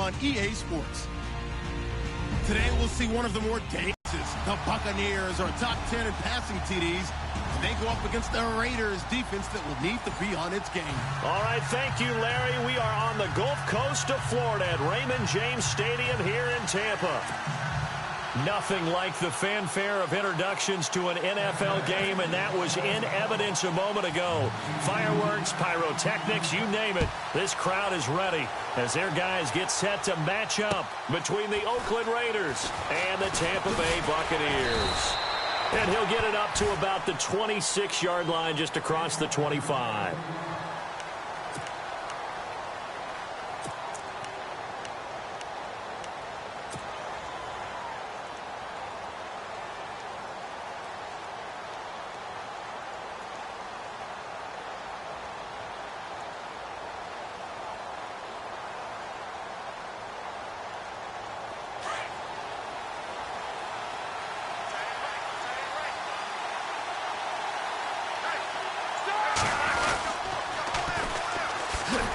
on EA Sports. Today we'll see one of the more dangerous. The Buccaneers are top 10 in passing TDs. And they go up against the Raiders defense that will need to be on its game. All right, thank you, Larry. We are on the Gulf Coast of Florida at Raymond James Stadium here in Tampa. Nothing like the fanfare of introductions to an NFL game, and that was in evidence a moment ago. Fireworks, pyrotechnics, you name it. This crowd is ready as their guys get set to match up between the Oakland Raiders and the Tampa Bay Buccaneers. And he'll get it up to about the 26-yard line just across the 25.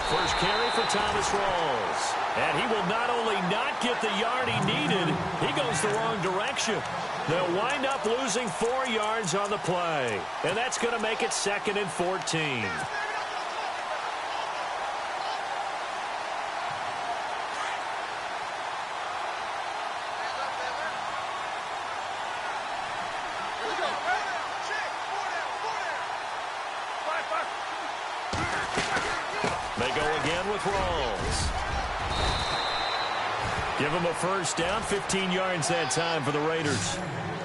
First carry for Thomas Rawls. And he will not only not get the yard he needed, he goes the wrong direction. They'll wind up losing 4 yards on the play. And that's going to make it 2nd and 14. They go again with Rawls. Give him a first down, 15 yards that time for the Raiders.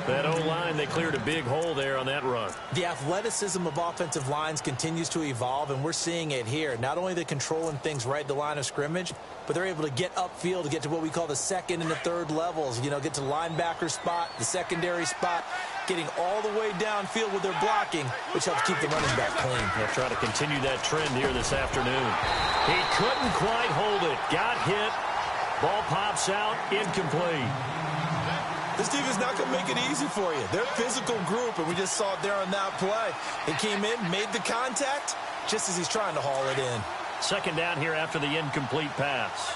That O-line, they cleared a big hole there on that run. The athleticism of offensive lines continues to evolve, and we're seeing it here. Not only they're controlling things right at the line of scrimmage, but they're able to get upfield to get to what we call the 2nd and the 3rd levels. You know, get to the linebacker spot, the secondary spot, getting all the way downfield with their blocking, which helps keep the running back clean. They'll try to continue that trend here this afternoon. He couldn't quite hold it. Got hit. Ball pops out. Incomplete. This defense not going to make it easy for you. They're a physical group, and we just saw it there on that play. He came in, made the contact, just as he's trying to haul it in. 2nd down here after the incomplete pass.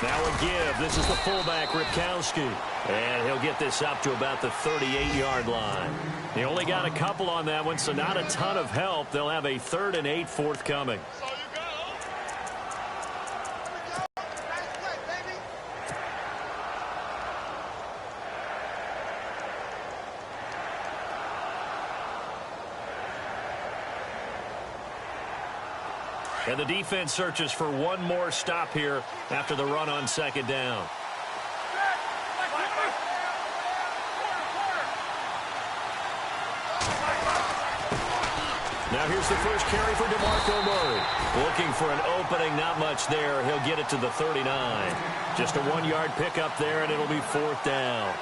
Now a give. This is the fullback, Ripkowski. And he'll get this up to about the 38-yard line. He only got a couple on that one, so not a ton of help. They'll have a 3rd and 8 forthcoming. And the defense searches for one more stop here after the run on 2nd down. Now here's the first carry for DeMarco Murray. Looking for an opening, not much there. He'll get it to the 39. Just a 1-yard pickup there, and it'll be 4th down.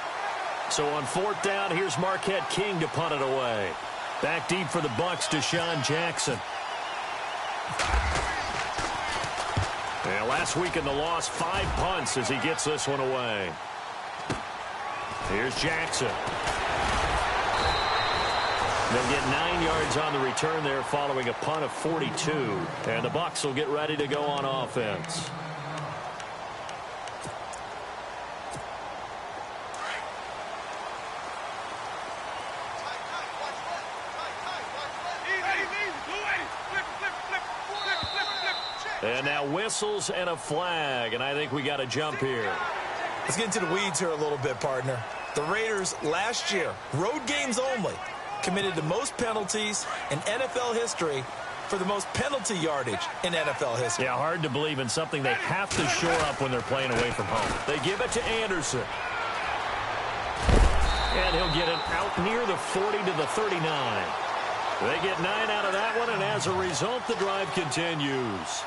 So on 4th down, here's Marquette King to punt it away. Back deep for the Bucs, Deshaun Jackson. And last week in the loss, 5 punts as he gets this one away. Here's Jackson. They'll get 9 yards on the return there following a punt of 42. And the Bucs will get ready to go on offense. And now whistles and a flag, and I think we got a jump here. Let's get into the weeds here a little bit, partner. The Raiders last year, road games only, committed the most penalties in NFL history for the most penalty yardage in NFL history. Yeah, hard to believe in something they have to shore up when they're playing away from home. They give it to Anderson. And he'll get it out near the 40 to the 39. They get 9 out of that one, and as a result, the drive continues.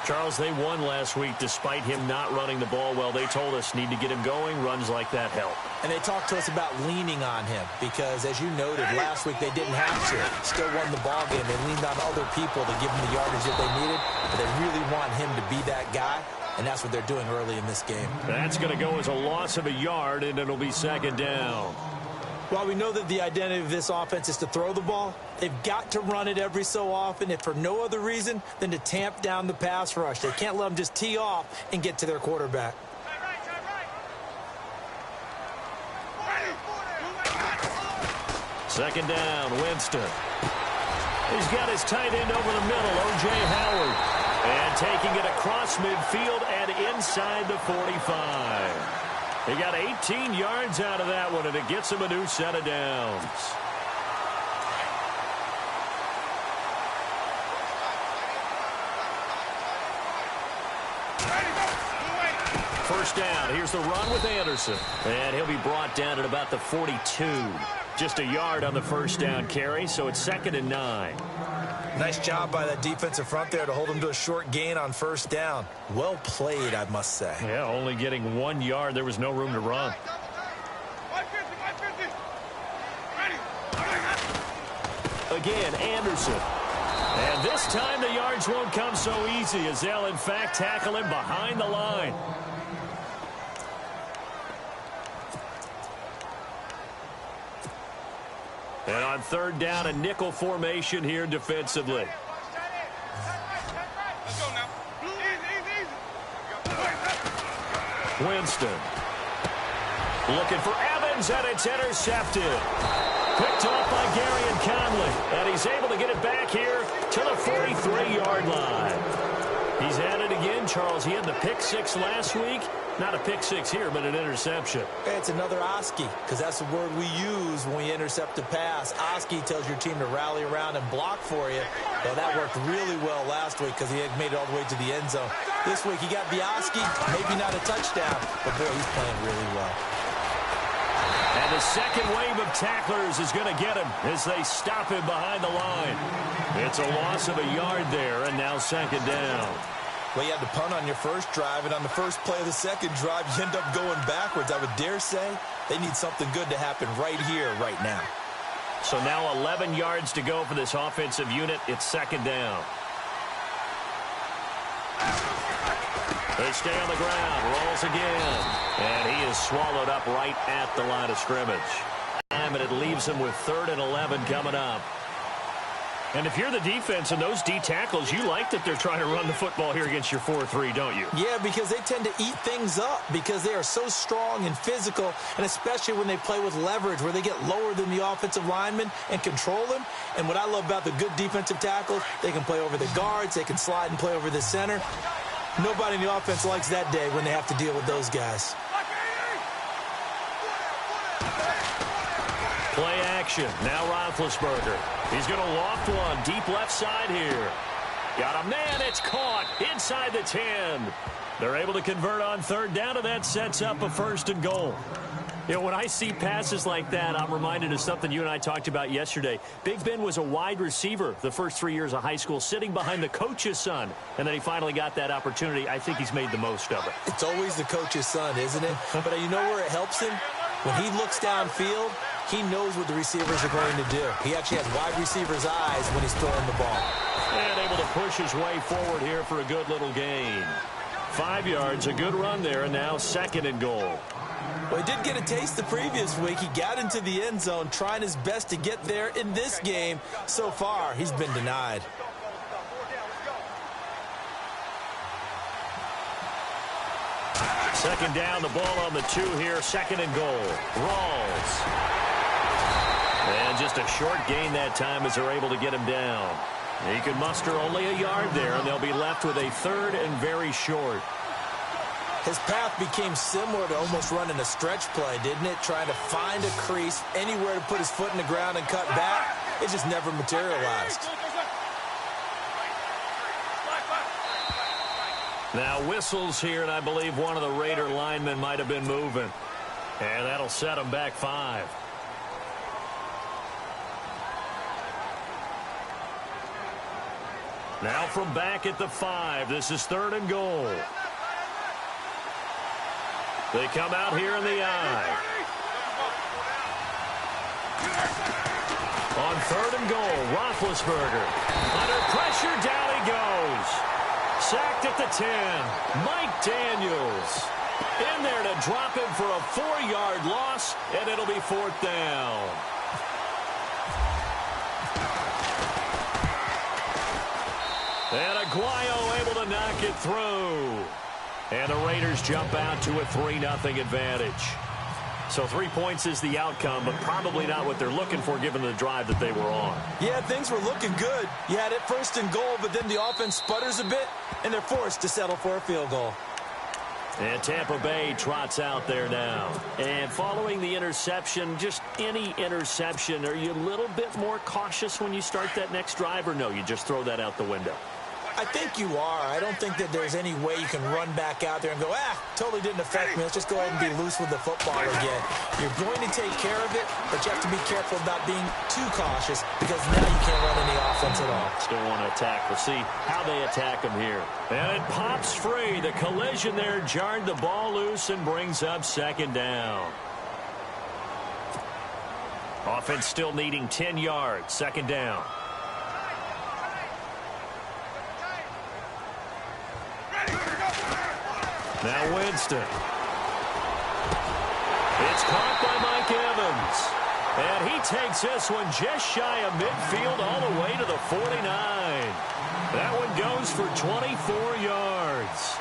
Charles, they won last week despite him not running the ball well. They told us need to get him going. Runs like that help. And they talked to us about leaning on him because, as you noted, last week they didn't have to. Still won the ball game. They leaned on other people to give them the yardage that they needed, but they really want him to be that guy. and that's what they're doing early in this game. That's going to go as a loss of a yard, and it'll be second down. While we know that the identity of this offense is to throw the ball, they've got to run it every so often, if for no other reason than to tamp down the pass rush. They can't let them just tee off and get to their quarterback. Second down, Winston. He's got his tight end over the middle, O.J. Howard. And taking it across midfield and inside the 45. He got 18 yards out of that one, and it gets him a new set of downs. First down. Here's the run with Anderson. And he'll be brought down at about the 42. Just a yard on the first down carry, so it's 2nd and 9. Nice job by that defensive front there to hold him to a short gain on first down. Well played, I must say. Yeah, only getting 1 yard. There was no room to run. Again, Anderson. And this time the yards won't come so easy as they'll, in fact, tackle him behind the line. And on third down, a nickel formation here defensively. Winston. Looking for Evans, and it's intercepted. Picked off by Gary and Conley. And he's able to get it back here to the 43-yard line. He's at it again, Charles. He had the pick six last week. Not a pick six here, but an interception. It's another Oski, because that's the word we use when we intercept a pass. Oski tells your team to rally around and block for you. Well, that worked really well last week because he had made it all the way to the end zone. This week he got the Oski, maybe not a touchdown, but boy, he's playing really well. And the second wave of tacklers is going to get him as they stop him behind the line. It's a loss of a yard there, and now second down. Well, you had to punt on your first drive, and on the first play of the second drive, you end up going backwards. I would dare say they need something good to happen right here, right now. So now 11 yards to go for this offensive unit. It's second down. They stay on the ground, rolls again, and he is swallowed up right at the line of scrimmage. And it leaves him with 3rd and 11 coming up. And if you're the defense and those D tackles, you like that they're trying to run the football here against your 4-3, don't you? Yeah, because they tend to eat things up because they are so strong and physical, and especially when they play with leverage where they get lower than the offensive linemen and control them. And what I love about the good defensive tackles, they can play over the guards, they can slide and play over the center. Nobody in the offense likes that day when they have to deal with those guys. Play action. Now Roethlisberger. He's going to loft one deep left side here. Got a man. It's caught inside the 10. They're able to convert on third down, and that sets up a 1st and goal. You know, when I see passes like that, I'm reminded of something you and I talked about yesterday. Big Ben was a wide receiver the first 3 years of high school, sitting behind the coach's son, and then he finally got that opportunity. I think he's made the most of it. It's always the coach's son, isn't it? But you know where it helps him? When he looks downfield, he knows what the receivers are going to do. He actually has wide receivers' eyes when he's throwing the ball. And able to push his way forward here for a good little gain. 5 yards, a good run there, and now 2nd and goal. Well, he did get a taste the previous week. He got into the end zone, trying his best to get there in this game. So far, he's been denied. Second down, the ball on the 2 here, 2nd and goal. Rawls. And just a short gain that time as they're able to get him down. He can muster only a yard there, and they'll be left with a 3rd and very short. His path became similar to almost running a stretch play, didn't it? Trying to find a crease, anywhere to put his foot in the ground and cut back. It just never materialized. Now whistles here, and I believe one of the Raider linemen might have been moving. And that'll set him back 5. Now from back at the 5, this is 3rd and goal. They come out here in the eye. On 3rd and goal, Roethlisberger. Under pressure, down he goes. sacked at the 10. Mike Daniels in there to drop him for a 4-yard loss, and it'll be 4th down. And Aguayo able to knock it through. And the Raiders jump out to a 3-0 advantage. So 3 points is the outcome, but probably not what they're looking for given the drive that they were on. Yeah, things were looking good. You had it 1st and goal, but then the offense sputters a bit, and they're forced to settle for a field goal. And Tampa Bay trots out there now. And following the interception, just any interception, are you a little bit more cautious when you start that next drive, or no, you just throw that out the window? I think you are. I don't think that there's any way you can run back out there and go, totally didn't affect me. Let's just go ahead and be loose with the football again. You're going to take care of it, but you have to be careful about being too cautious because now you can't run any offense at all. Still want to attack. We'll see how they attack him here. And it pops free. The collision there jarred the ball loose and brings up 2nd down. Offense still needing 10 yards. 2nd down. Now Winston. It's caught by Mike Evans. And he takes this one just shy of midfield all the way to the 49. That one goes for 24 yards.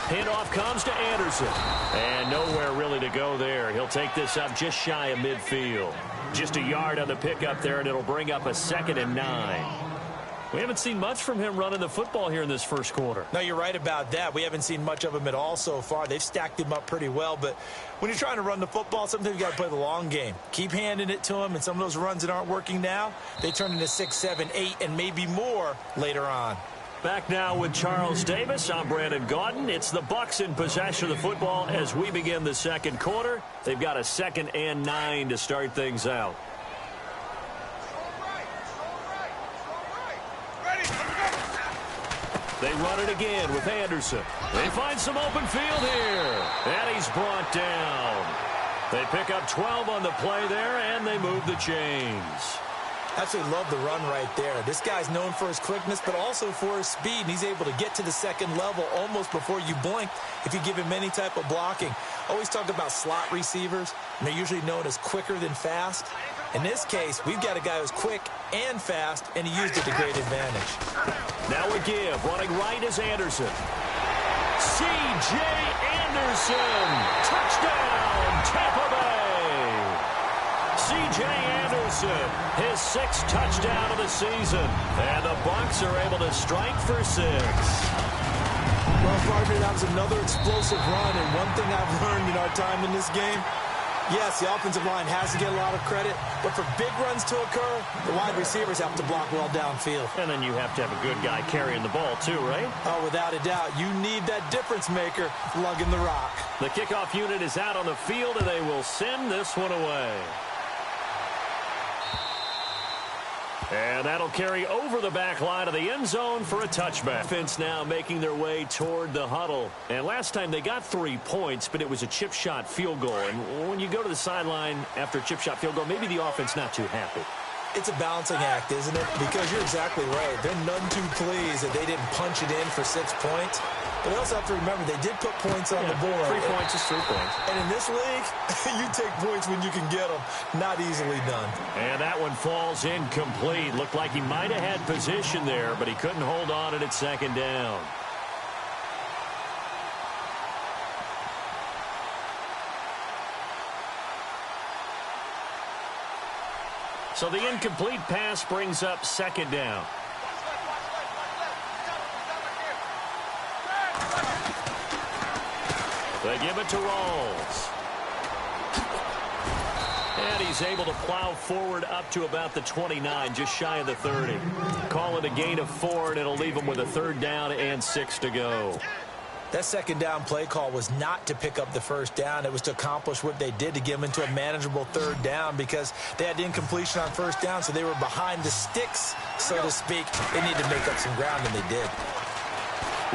Handoff comes to Anderson. And nowhere really to go there. He'll take this up just shy of midfield. Just a yard on the pickup there, and it'll bring up a 2nd and 9. We haven't seen much from him running the football here in this first quarter. No, you're right about that. We haven't seen much of him at all so far. They've stacked him up pretty well, but when you're trying to run the football, sometimes you got to play the long game. Keep handing it to him, and some of those runs that aren't working now, they turn into 6, 7, 8, and maybe more later on. Back now with Charles Davis. I'm Brandon Gaudin. It's the Bucs in possession of the football as we begin the second quarter. They've got a 2nd and 9 to start things out. They run it again with Anderson. They find some open field here. And he's brought down. They pick up 12 on the play there, and they move the chains. Absolutely love the run right there. This guy's known for his quickness, but also for his speed, and he's able to get to the 2nd level almost before you blink if you give him any type of blocking. Always talk about slot receivers, and they're usually known as quicker than fast. In this case, we've got a guy who's quick and fast, and he used it to great advantage. Now a give. Running right is Anderson. C.J. Anderson. Touchdown, Tampa Bay. C.J. Anderson, his 6th touchdown of the season. And the Bucs are able to strike for 6. Well, partner, that was another explosive run, and one thing I've learned in our time in this game, yes, the offensive line has to get a lot of credit, but for big runs to occur, the wide receivers have to block well downfield. And then you have to have a good guy carrying the ball too, right? Oh, without a doubt. You need that difference maker lugging the rock. The kickoff unit is out on the field, and they will send this one away. And that'll carry over the back line of the end zone for a touchback. Offense now making their way toward the huddle. And last time they got 3 points, but it was a chip shot field goal. And when you go to the sideline after a chip shot field goal, maybe the offense not too happy. It's a balancing act, isn't it? Because you're exactly right. They're none too pleased that they didn't punch it in for 6 points. But they also have to remember they did put points on the board. 3 points is 3 points. And in this league, you take points when you can get them. Not easily done. And that one falls incomplete. Looked like he might have had position there, but he couldn't hold on at 2nd down. So the incomplete pass brings up 2nd down. They give it to Rawls. And he's able to plow forward up to about the 29, just shy of the 30. Call it a gain of 4, and it'll leave him with a 3rd down and 6 to go. That second down play call was not to pick up the first down. It was to accomplish what they did, to get them into a manageable third down, because they had incompletion on first down, so they were behind the sticks, so to speak. They needed to make up some ground, and they did.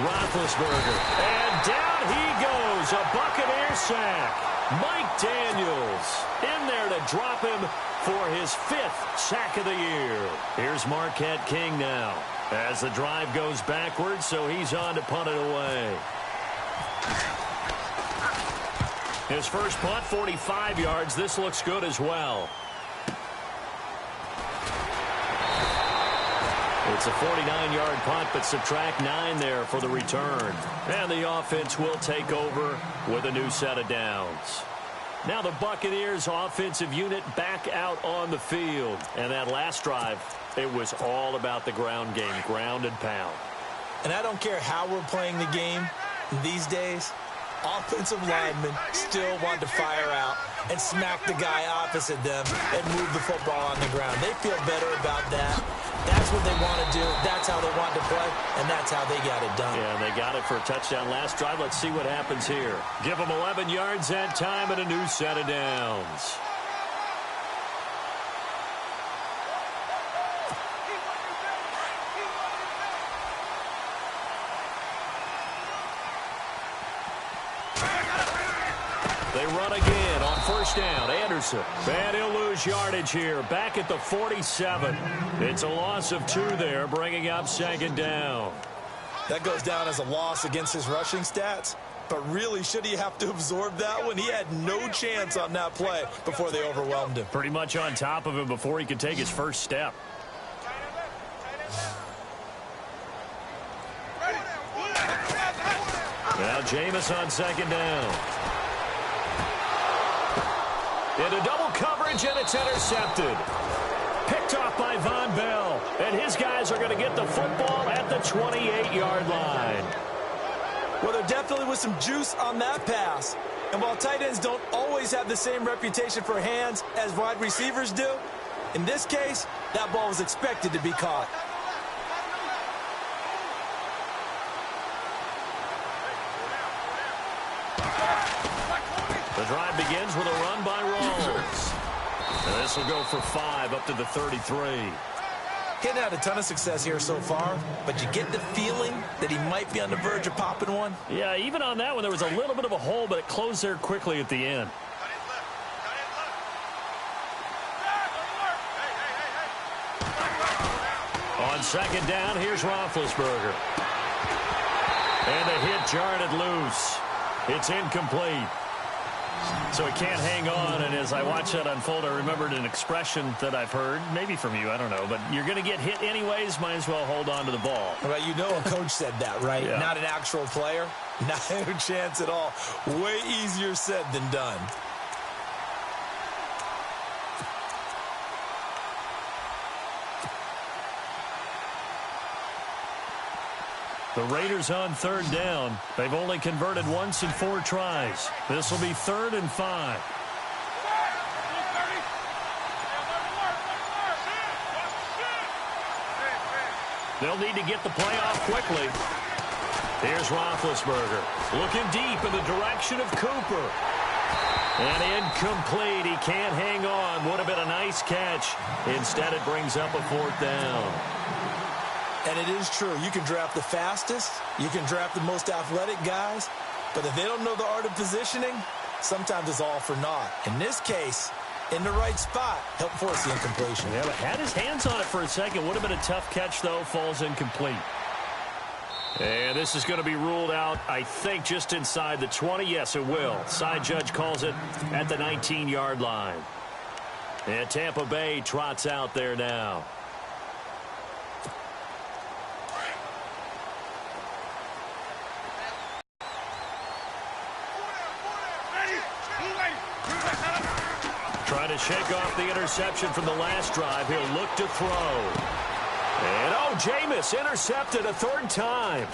Roethlisberger, and down he goes, a Buccaneer sack. Mike Daniels in there to drop him for his 5th sack of the year. Here's Marquette King now as the drive goes backwards, so he's on to punt it away. His first punt, 45 yards. This looks good as well. It's a 49-yard punt, but subtract 9 there for the return. And the offense will take over with a new set of downs. Now the Buccaneers offensive unit back out on the field. And that last drive, it was all about the ground game, ground and pound. And I don't care how we're playing the game these days, offensive linemen still want to fire out and smack the guy opposite them and move the football on the ground. They feel better about that. That's what they want to do. That's how they want to play, and that's how they got it done. Yeah, they got it for a touchdown last drive. Let's see what happens here. Give them 11 yards that time and a new set of downs. They run again on first down. Anderson. And he'll lose yardage here. Back at the 47. It's a loss of 2 there, bringing up second down. That goes down as a loss against his rushing stats. But really, should he have to absorb that one? He had no chance on that play before they overwhelmed him. Pretty much on top of him before he could take his first step. Now Jameis on second down. Into double coverage, and it's intercepted. Picked off by Von Bell. And his guys are going to get the football at the 28-yard line. Well, there definitely was some juice on that pass. And while tight ends don't always have the same reputation for hands as wide receivers do, in this case, that ball was expected to be caught. The drive begins with a run by Rawls. And this will go for 5 up to the 33. Hadn't had a ton of success here so far, but you get the feeling that he might be on the verge of popping one. Yeah, even on that one, there was a little bit of a hole, but it closed there quickly at the end. On second down, here's Roethlisberger. And the hit jarred it loose. It's incomplete. So he can't hang on, and as I watch that unfold, I remembered an expression that I've heard, maybe from you, I don't know, but you're going to get hit anyways, might as well hold on to the ball. Well, you know a coach said that, right? Yeah. Not an actual player. Not a chance at all. Way easier said than done. The Raiders on third down. They've only converted once in 4 tries. This will be 3rd and 5. They'll need to get the play off quickly. Here's Roethlisberger. Looking deep in the direction of Cooper. And incomplete. He can't hang on. Would have been a nice catch. Instead, it brings up a 4th down. And it is true. You can draft the fastest. You can draft the most athletic guys. But if they don't know the art of positioning, sometimes it's all for naught. In this case, in the right spot, help force the incompletion. Yeah, but had his hands on it for a second. Would have been a tough catch, though. Falls incomplete. And this is going to be ruled out, I think, just inside the 20. Yes, it will. Side judge calls it at the 19-yard line. And Tampa Bay trots out there now. Trying to shake off the interception from the last drive. He'll look to throw. And, Jameis intercepted a 3rd time.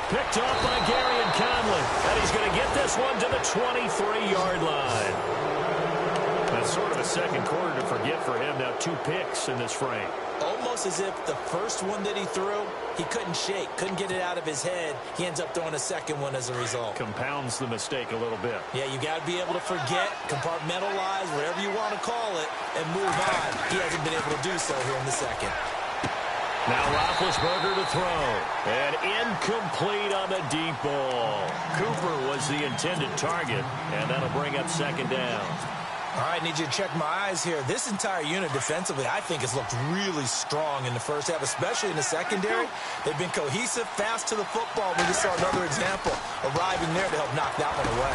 Picked off by Gary and Conley. And he's going to get this one to the 23-yard line. Sort of a second quarter to forget for him. Now 2 picks in this frame. Almost as if the first one that he threw, he couldn't shake, couldn't get it out of his head. He ends up throwing a second one as a result. Compounds the mistake a little bit. Yeah, you got to be able to forget, compartmentalize, whatever you want to call it, and move on. He hasn't been able to do so here in the second. Now Roethlisberger to throw. And incomplete on the deep ball. Cooper was the intended target, and that'll bring up second down. All right, need you to check my eyes here. This entire unit defensively, I think, has looked really strong in the first half, especially in the secondary. They've been cohesive, fast to the football. We just saw another example arriving there to help knock that one away.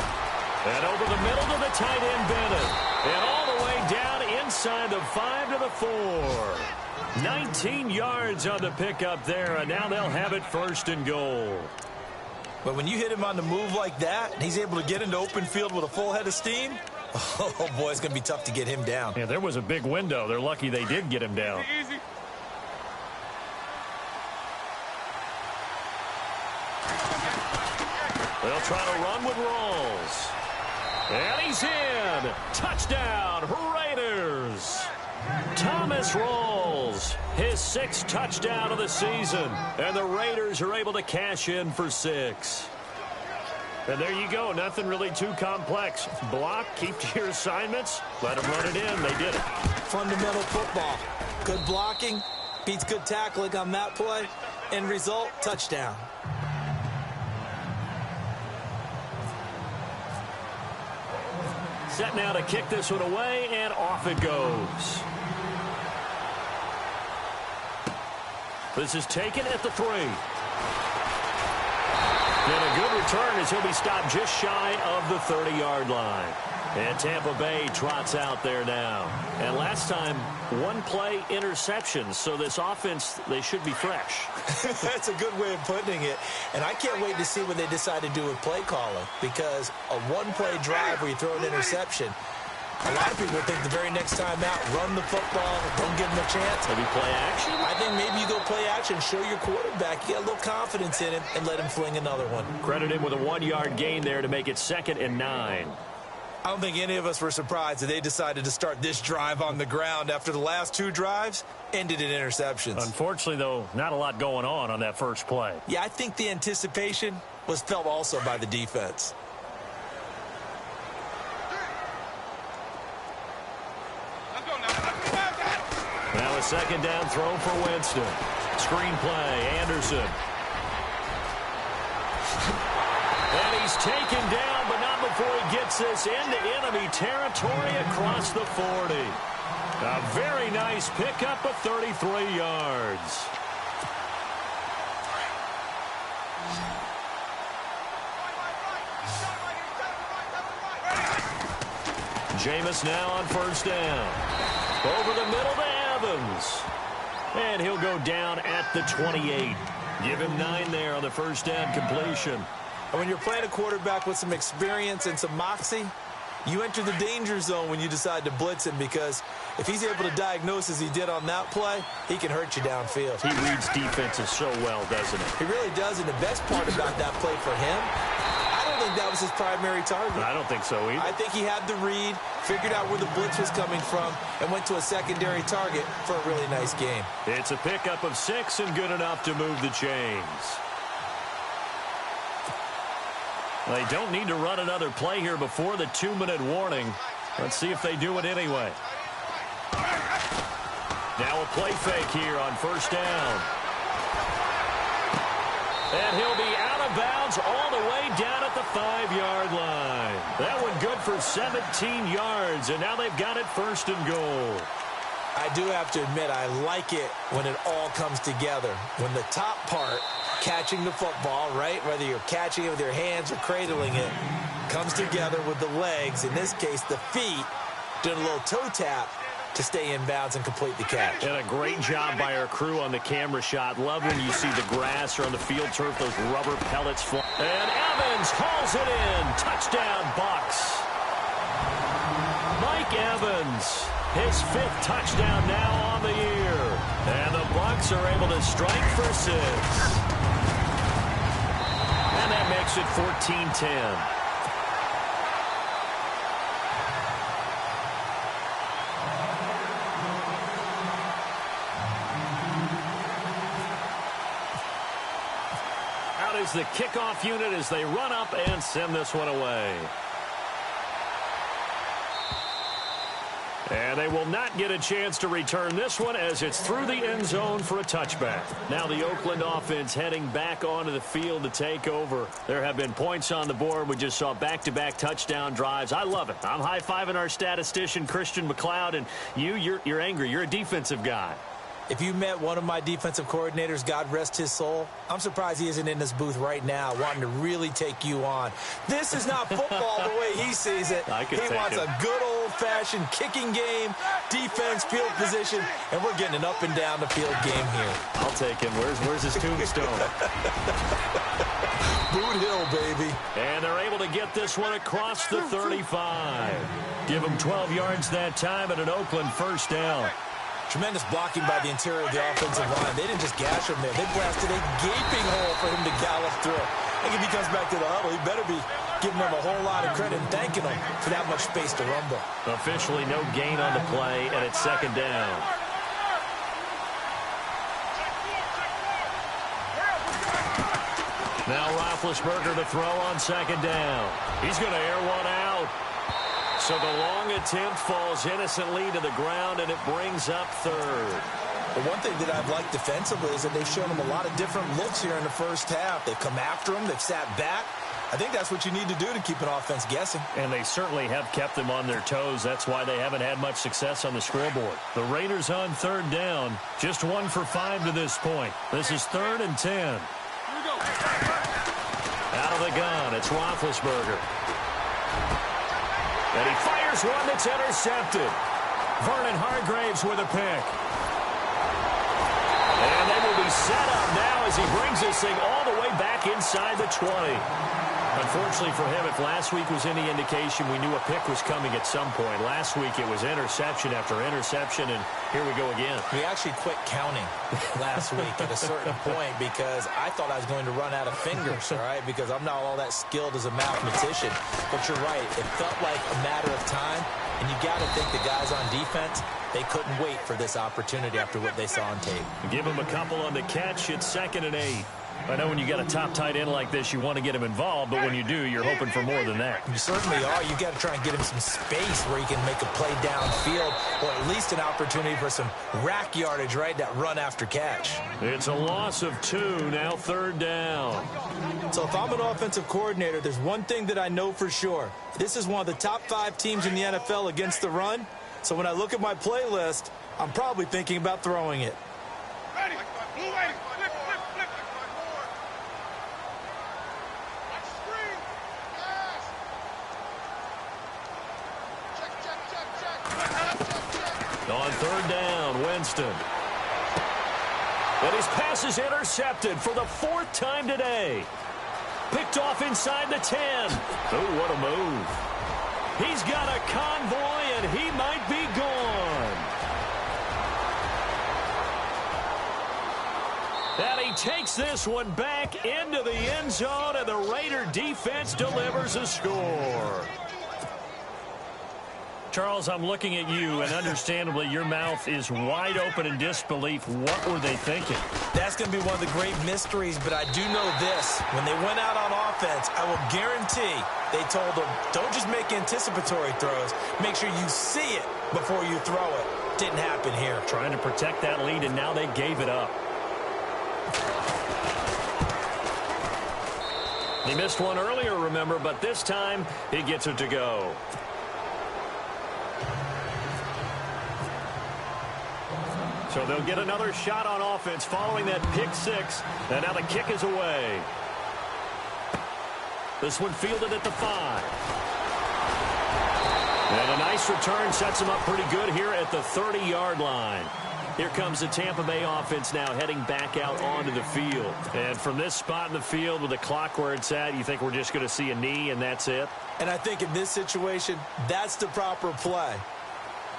And over the middle to the tight end, Bennett. And all the way down inside the 5 to the 4. 19 yards on the pickup there, and now they'll have it first and goal. But when you hit him on the move like that, and he's able to get into open field with a full head of steam, oh, boy, it's going to be tough to get him down. Yeah, there was a big window. They're lucky they did get him down. They'll try to run with Rawls. And he's in. Touchdown, Raiders. Thomas Rawls, his 6th touchdown of the season. And the Raiders are able to cash in for 6. And there you go. Nothing really too complex. Block, keep to your assignments, let them run it in. They did it. Fundamental football. Good blocking, beats good tackling on that play. End result, touchdown. Set now to kick this one away, and off it goes. This is taken at the 3. And a good return as he'll be stopped just shy of the 30-yard line. And Tampa Bay trots out there now. And last time, 1 play interception. So this offense, they should be fresh. That's a good way of putting it. And I can't wait to see what they decide to do with play calling. Because a 1-play drive where you throw an interception, a lot of people think the very next time out, run the football, don't give them a chance. Maybe play action? I think maybe you go play action, show your quarterback, you get a little confidence in him, and let him fling another one. Credit him with a 1-yard gain there to make it 2nd and 9. I don't think any of us were surprised that they decided to start this drive on the ground after the last 2 drives ended in interceptions. Unfortunately, though, not a lot going on that first play. Yeah, I think the anticipation was felt also by the defense. Now a 2nd down throw for Winston. Screen play, Anderson. And he's taken down, but not before he gets this into enemy territory across the 40. A very nice pickup of 33 yards. Jameis now on 1st down. Over the middle to Evans. And he'll go down at the 28. Give him 9 there on the 1st down completion. And when you're playing a quarterback with some experience and some moxie, you enter the danger zone when you decide to blitz him, because if he's able to diagnose as he did on that play, he can hurt you downfield. He reads defenses so well, doesn't he? He really does, and the best part about that play for him, I don't think that was his primary target. I don't think so either. I think he had the read, figured out where the blitz was coming from, and went to a secondary target for a really nice game. It's a pickup of 6 and good enough to move the chains. They don't need to run another play here before the 2-minute warning. Let's see if they do it anyway. Now a play fake here on 1st down. And he'll be out of bounds all the way down at the 5-yard line. That one good for 17 yards, and now they've got it 1st and goal. I do have to admit, I like it when it all comes together. When the top part, catching the football, right, whether you're catching it with your hands or cradling it, comes together with the legs, in this case the feet, doing a little toe tap to stay in bounds and complete the catch. And a great job by our crew on the camera shot. Love when you see the grass or on the field turf, those rubber pellets fly. And Evans hauls it in. Touchdown, Bucs. Mike Evans, his 5th touchdown now on the year. And the Bucs are able to strike for 6. And that makes it 14-10. Out is the kickoff unit as they run up and send this one away. And they will not get a chance to return this one as it's through the end zone for a touchback. Now the Oakland offense heading back onto the field to take over. There have been points on the board. We just saw back-to-back touchdown drives. I love it. I'm high-fiving our statistician, Christian McLeod, and you're angry. You're a defensive guy. If you met one of my defensive coordinators, God rest his soul, I'm surprised he isn't in this booth right now wanting to really take you on. This is not football the way he sees it. He wants a good old-fashioned kicking game, defense, field position, and we're getting an up and down the field game here. I'll take him. Where's his tombstone? Boot Hill, baby. And they're able to get this one across the 35. Give him 12 yards that time and an Oakland first down. Tremendous blocking by the interior of the offensive line. They didn't just gash him there. They blasted a gaping hole for him to gallop through. I think if he comes back to the huddle, he better be giving them a whole lot of credit and thanking them for that much space to rumble. Officially no gain on the play, and it's second down. Now Roethlisberger to throw on second down. He's going to air one out. So the long attempt falls innocently to the ground, and it brings up third. The one thing that I've liked defensively is that they've shown him a lot of different looks here in the first half. They've come after him. They've sat back. I think that's what you need to do to keep an offense guessing. And they certainly have kept them on their toes. That's why they haven't had much success on the scoreboard. The Raiders on third down, just 1 for 5 to this point. This is 3rd and 10. Here we go. Out of the gun, it's Roethlisberger. And he fires one that's intercepted. Vernon Hargraves with a pick. And they will be set up now as he brings this thing all the way back inside the 20. Unfortunately for him, if last week was any indication, we knew a pick was coming at some point. Last week it was interception after interception, and here we go again. We actually quit counting last week at a certain point because I thought I was going to run out of fingers, all right, because I'm not all that skilled as a mathematician. But you're right. It felt like a matter of time, and you got to think the guys on defense, they couldn't wait for this opportunity after what they saw on tape. Give them a couple on the catch. It's 2nd and 8. I know when you got a top tight end like this, you want to get him involved, but when you do, you're hoping for more than that. You certainly are. You got to try and get him some space where he can make a play downfield, or at least an opportunity for some rack yardage, right? That run after catch. It's a loss of 2, now 3rd down. So if I'm an offensive coordinator, there's one thing that I know for sure. This is one of the top 5 teams in the NFL against the run. So when I look at my playlist, I'm probably thinking about throwing it. Ready. On 3rd down, Winston. And his pass is intercepted for the 4th time today. Picked off inside the 10. Oh, what a move. He's got a convoy, and he might be gone. And he takes this one back into the end zone, and the Raider defense delivers a score. Charles, I'm looking at you, and understandably, your mouth is wide open in disbelief. What were they thinking? That's going to be one of the great mysteries, but I do know this. When they went out on offense, I will guarantee they told them, don't just make anticipatory throws. Make sure you see it before you throw it. Didn't happen here. Trying to protect that lead, and now they gave it up. He missed one earlier, remember, but this time he gets it to go. So they'll get another shot on offense following that pick 6. And now the kick is away. This one fielded at the 5. And a nice return sets him up pretty good here at the 30-yard line. Here comes the Tampa Bay offense now heading back out onto the field. And from this spot in the field with the clock where it's at, you think we're just going to see a knee and that's it? And I think in this situation, that's the proper play.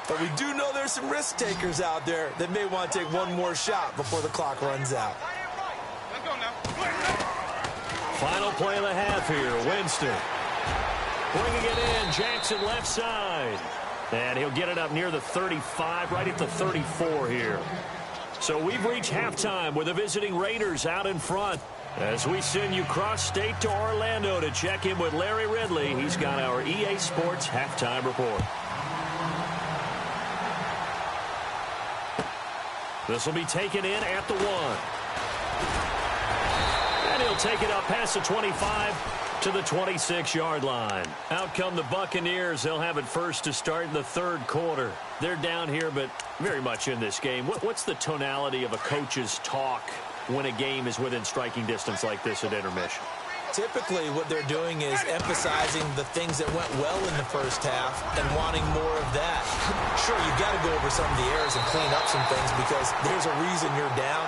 But we do know there's some risk takers out there that may want to take one more shot before the clock runs out. Let's go now. Final play of the half here. Winston bringing it in. Jackson left side. And he'll get it up near the 35, right at the 34 here. So we've reached halftime with the visiting Raiders out in front. As we send you cross-state to Orlando to check in with Larry Ridley, he's got our EA Sports halftime report. This will be taken in at the 1. And he'll take it up past the 25 to the 26-yard line. Out come the Buccaneers. They'll have it first to start in the third quarter. They're down here, but very much in this game. What's the tonality of a coach's talk when a game is within striking distance like this at intermission? Typically, what they're doing is emphasizing the things that went well in the first half and wanting more of that. Sure, you've got to go over some of the errors and clean up some things because there's a reason you're down.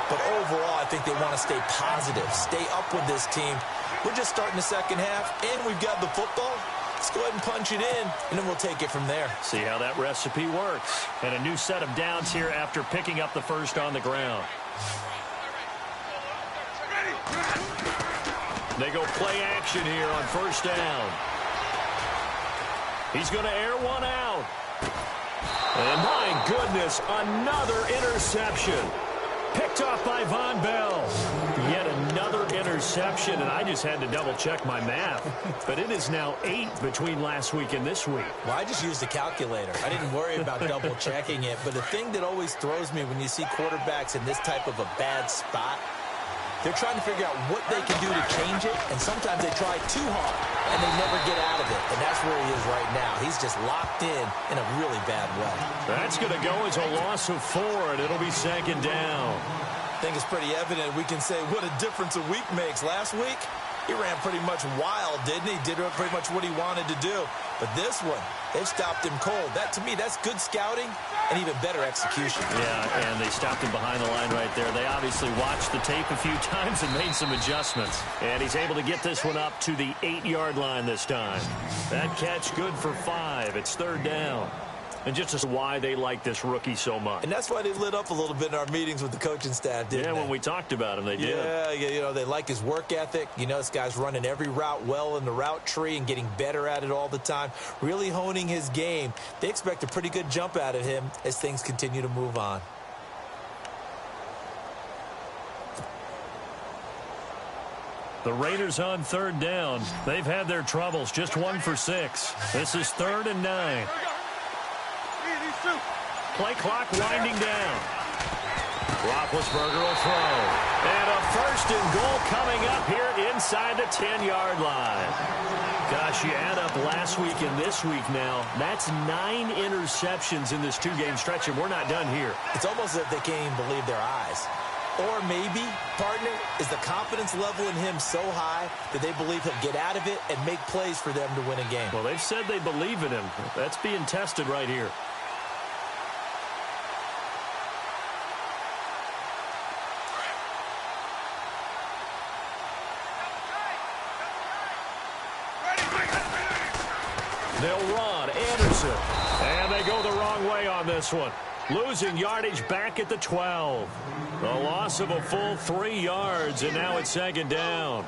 But overall, I think they want to stay positive, stay up with this team. We're just starting the second half, and we've got the football. Let's go ahead and punch it in, and then we'll take it from there. See how that recipe works. And a new set of downs here after picking up the first on the ground. They go play action here on first down. He's going to air one out. And my goodness, another interception. Picked off by Von Bell. Yet another interception, and I just had to double-check my math. But it is now 8 between last week and this week. Well, I just used a calculator. I didn't worry about double-checking it. But the thing that always throws me when you see quarterbacks in this type of a bad spot, they're trying to figure out what they can do to change it, and sometimes they try too hard, and they never get out of it. And that's where he is right now. He's just locked in a really bad way. That's going to go as a loss of 4, and it'll be second down. I think it's pretty evident we can say what a difference a week makes. Last week, he ran pretty much wild, didn't he? Did pretty much what he wanted to do. But this one, they've stopped him cold. That, to me, that's good scouting and even better execution. Yeah, and they stopped him behind the line right there. They obviously watched the tape a few times and made some adjustments. And he's able to get this one up to the 8-yard line this time. That catch good for 5. It's third down. And just as why they like this rookie so much. And that's why they lit up a little bit in our meetings with the coaching staff, didn't they? Yeah, when we talked about him, they did. Yeah, you know, they like his work ethic. You know, this guy's running every route well in the route tree and getting better at it all the time, really honing his game. They expect a pretty good jump out of him as things continue to move on. The Raiders on third down. They've had their troubles, just 1 for 6. This is 3rd and 9. Play clock winding down. Roethlisberger will throw. And a 1st and goal coming up here inside the 10-yard line. Gosh, you add up last week and this week now. That's 9 interceptions in this 2-game stretch, and we're not done here. It's almost as if they can't even believe their eyes. Or maybe, partner, is the confidence level in him so high that they believe he'll get out of it and make plays for them to win a game. Well, they've said they believe in him. That's being tested right here. They'll run. Anderson. And they go the wrong way on this one. Losing yardage back at the 12. The loss of a full 3 yards, and now it's second down.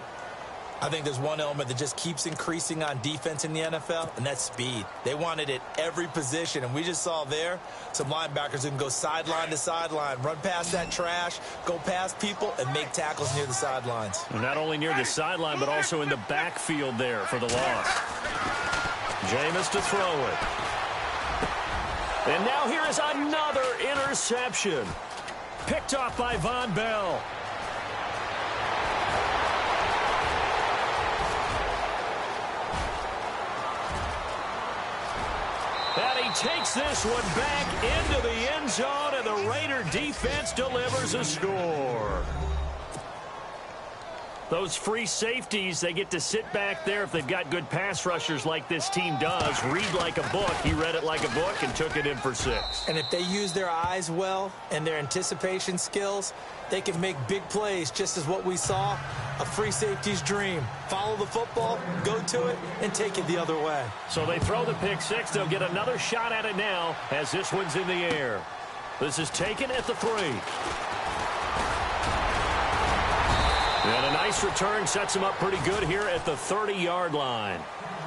I think there's one element that just keeps increasing on defense in the NFL, and that's speed. They want it at every position, and we just saw there some linebackers who can go sideline to sideline, run past that trash, go past people, and make tackles near the sidelines. Not only near the sideline, but also in the backfield there for the loss. Jameis to throw it. And now here is another interception. Picked off by Von Bell. And he takes this one back into the end zone, and the Raider defense delivers a score. Those free safeties, they get to sit back there if they've got good pass rushers like this team does. Read like a book. He read it like a book and took it in for 6. And if they use their eyes well and their anticipation skills, they can make big plays, just as what we saw, a free safety's dream. Follow the football, go to it, and take it the other way. So they throw the pick 6. They'll get another shot at it now as this one's in the air. This is taken at the 3. And a nice return sets him up pretty good here at the 30-yard line.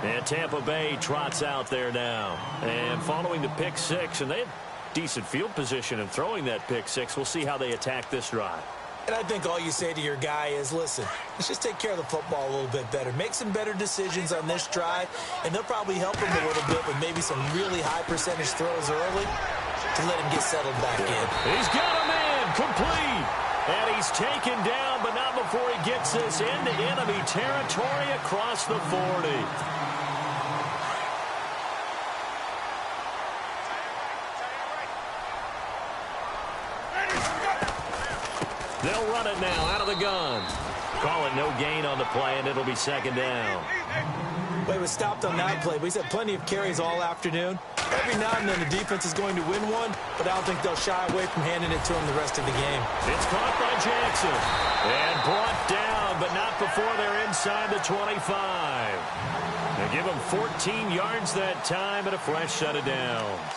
And Tampa Bay trots out there now. And following the pick 6, and they have decent field position in throwing that pick 6. We'll see how they attack this drive. And I think all you say to your guy is, listen, let's just take care of the football a little bit better. Make some better decisions on this drive, and they'll probably help him a little bit with maybe some really high percentage throws early to let him get settled back in. He's got a man complete. And he's taken down, but not before he gets this into enemy territory across the 40. They'll run it now out of the gun. Call it no gain on the play, and it'll be second down. Well, he was stopped on that play, but he's had plenty of carries all afternoon. Every now and then the defense is going to win one, but I don't think they'll shy away from handing it to him the rest of the game. It's caught by Jackson. And brought down, but not before they're inside the 25. They give him 14 yards that time and a fresh set of downs.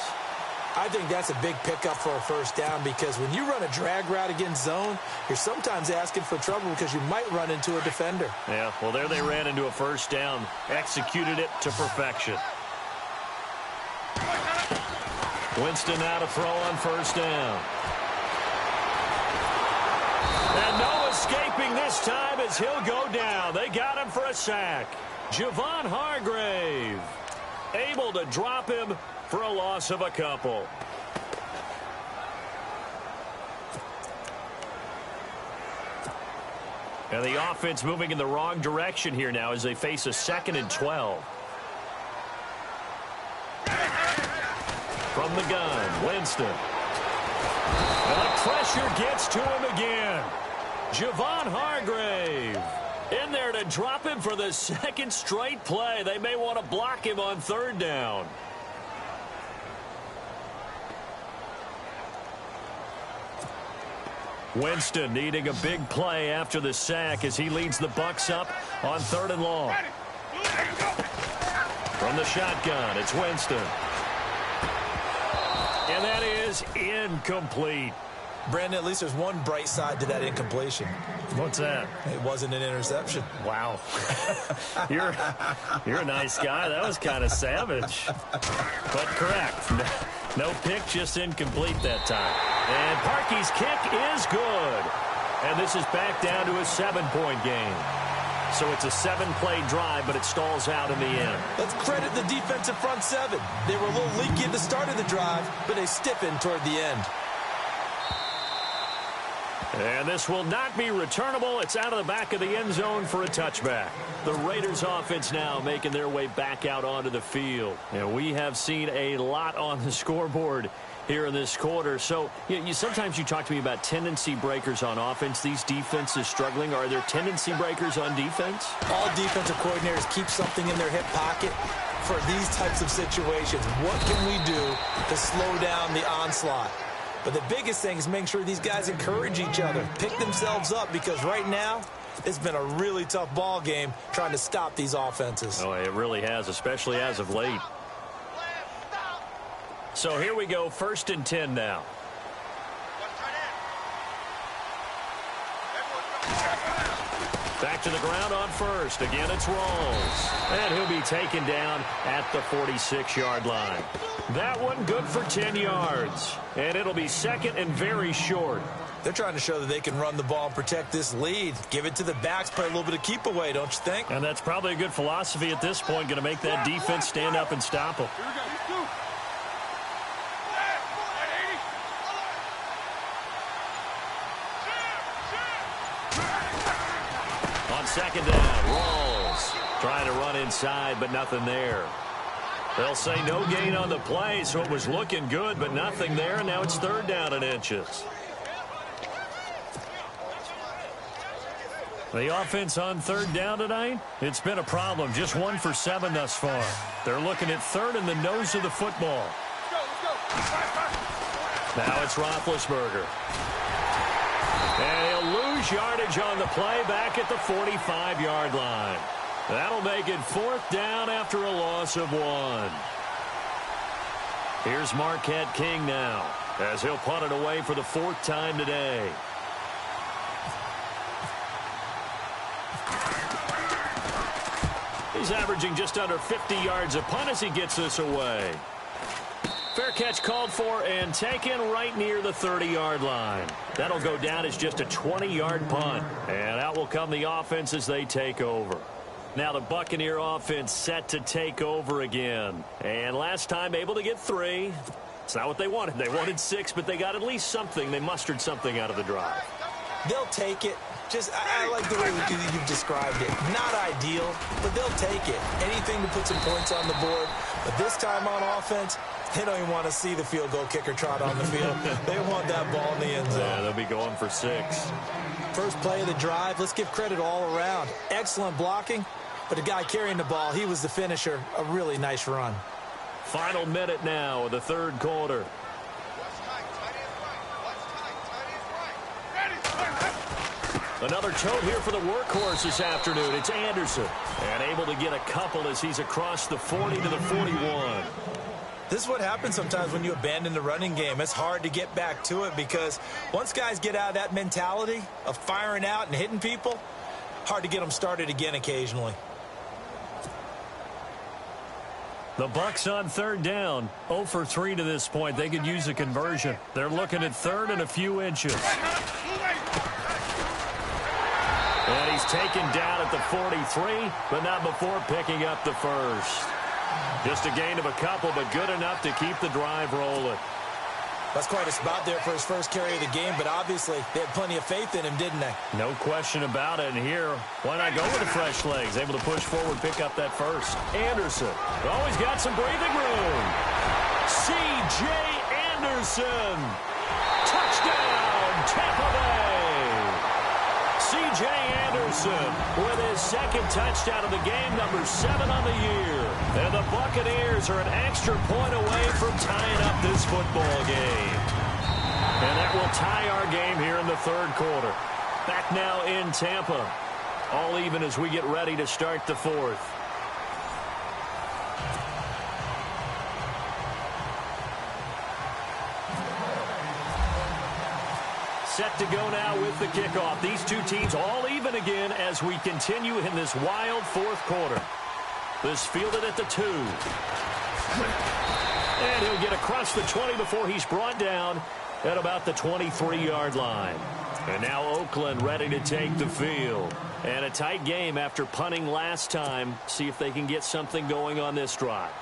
I think that's a big pickup for a first down because when you run a drag route against zone, you're sometimes asking for trouble because you might run into a defender. Yeah, well, there they ran into a first down, executed it to perfection. Winston now to throw on first down. And no escaping this time as he'll go down. They got him for a sack. Javon Hargrave able to drop him for a loss of a couple. And the offense moving in the wrong direction here now as they face a 2nd and 12. From the gun, Winston. And the pressure gets to him again. Javon Hargrave in there to drop him for the 2nd straight play. They may want to block him on 3rd down. Winston needing a big play after the sack as he leads the Bucs up on 3rd and long. From the shotgun, it's Winston. And that is incomplete. Brandon, at least there's one bright side to that incompletion. What's that? It wasn't an interception. Wow. You're a nice guy. That was kind of savage. But correct. No pick, just incomplete that time. And Parkey's kick is good. And this is back down to a 7-point game. So it's a 7-play drive, but it stalls out in the end. Let's credit the defensive front 7. They were a little leaky at the start of the drive, but they stiffened toward the end. And this will not be returnable. It's out of the back of the end zone for a touchback. The Raiders offense now making their way back out onto the field. And we have seen a lot on the scoreboard here in this quarter. So sometimes you talk to me about tendency breakers on offense. These defenses struggling. Are there tendency breakers on defense? All defensive coordinators keep something in their hip pocket for these types of situations. What can we do to slow down the onslaught? But the biggest thing is making sure these guys encourage each other, pick themselves up, because right now it's been a really tough ball game trying to stop these offenses. Oh, it really has, especially as of late. So here we go, 1st and 10 now. Back to the ground on first. Again, it's Rawls. And he'll be taken down at the 46-yard line. That one good for 10 yards. And it'll be 2nd and very short. They're trying to show that they can run the ball and protect this lead. Give it to the backs, play a little bit of keep away, don't you think? And that's probably a good philosophy at this point. Going to make that defense stand up and stop them. On 2nd down, Rawls trying to run inside, but nothing there. They'll say no gain on the play, so it was looking good, but nothing there, and now it's 3rd down and inches. The offense on 3rd down tonight, it's been a problem. Just 1 for 7 thus far. They're looking at 3rd in the nose of the football. Now it's Roethlisberger. And he'll lose yardage on the play back at the 45-yard line. That'll make it 4th down after a loss of 1. Here's Marquette King now as he'll punt it away for the 4th time today. He's averaging just under 50 yards a punt as he gets this away. Fair catch called for and taken right near the 30-yard line. That'll go down as just a 20-yard punt. And out will come the offense as they take over. Now the Buccaneer offense set to take over again. And last time able to get 3. It's not what they wanted. They wanted 6, but they got at least something. They mustered something out of the drive. They'll take it. I like the way you've described it. Not ideal, but they'll take it. Anything to put some points on the board. But this time on offense, they don't even want to see the field goal kicker trot on the field. They want that ball in the end zone. Yeah, they'll be going for 6. First play of the drive, let's give credit all around. Excellent blocking, but the guy carrying the ball, he was the finisher. A really nice run. Final minute now of the third quarter. Another tote here for the workhorse this afternoon. It's Anderson. And able to get a couple as he's across the 40 to the 41. This is what happens sometimes when you abandon the running game. It's hard to get back to it because once guys get out of that mentality of firing out and hitting people, hard to get them started again occasionally. The Bucs on third down. 0 for 3 to this point. They could use a conversion. They're looking at third and a few inches. And he's taken down at the 43, but not before picking up the first. Just a gain of a couple, but good enough to keep the drive rolling. That's quite a spot there for his first carry of the game, but obviously they had plenty of faith in him, didn't they? No question about it. And here, why not go with the fresh legs? Able to push forward, pick up that first. Anderson, always got some breathing room. C.J. Anderson. Touchdown, Tampa Bay. C.J. Anderson with his second touchdown of the game, number 7 on the year. And the Buccaneers are an extra point away from tying up this football game. And that will tie our game here in the third quarter. Back now in Tampa. All even as we get ready to start the fourth. Set to go now with the kickoff. These two teams all even again as we continue in this wild fourth quarter. This fielded at the 2. And he'll get across the 20 before he's brought down at about the 23-yard line. And now Oakland ready to take the field. And a tight game after punting last time. See if they can get something going on this drive.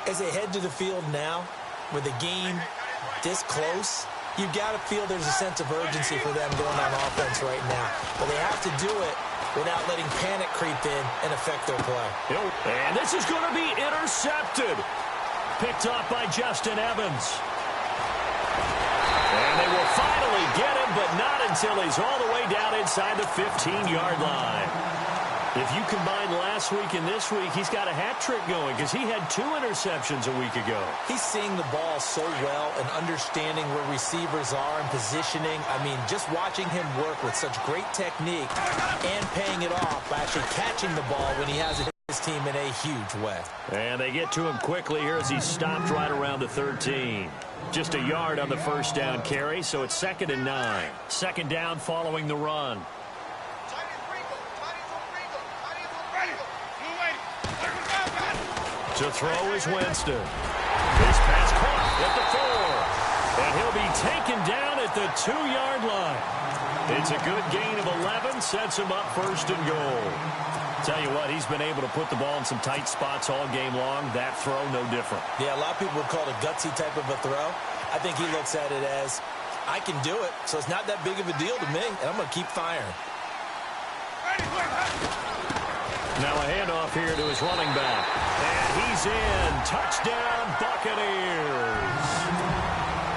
As they head to the field now, with the game this close, you've got to feel there's a sense of urgency for them going on offense right now. But they have to do it without letting panic creep in and affect their play. And this is going to be intercepted. Picked off by Justin Evans. And they will finally get him, but not until he's all the way down inside the 15-yard line. If you combine last week and this week, he's got a hat trick going because he had 2 interceptions a week ago. He's seeing the ball so well and understanding where receivers are and positioning. I mean, just watching him work with such great technique and paying it off by actually catching the ball when he has his team in a huge way. And they get to him quickly here as he stopped right around the 13. Just a yard on the first down carry, so it's 2nd and 9. Second down following the run. To throw is Winston. His pass caught at the 4. And he'll be taken down at the 2-yard line. It's a good gain of 11. Sets him up 1st and goal. Tell you what, he's been able to put the ball in some tight spots all game long. That throw, no different. Yeah, a lot of people would call it a gutsy type of a throw. I think he looks at it as, I can do it, so it's not that big of a deal to me, and I'm going to keep firing. Now a handoff here to his running back. And he's in. Touchdown, Buccaneers.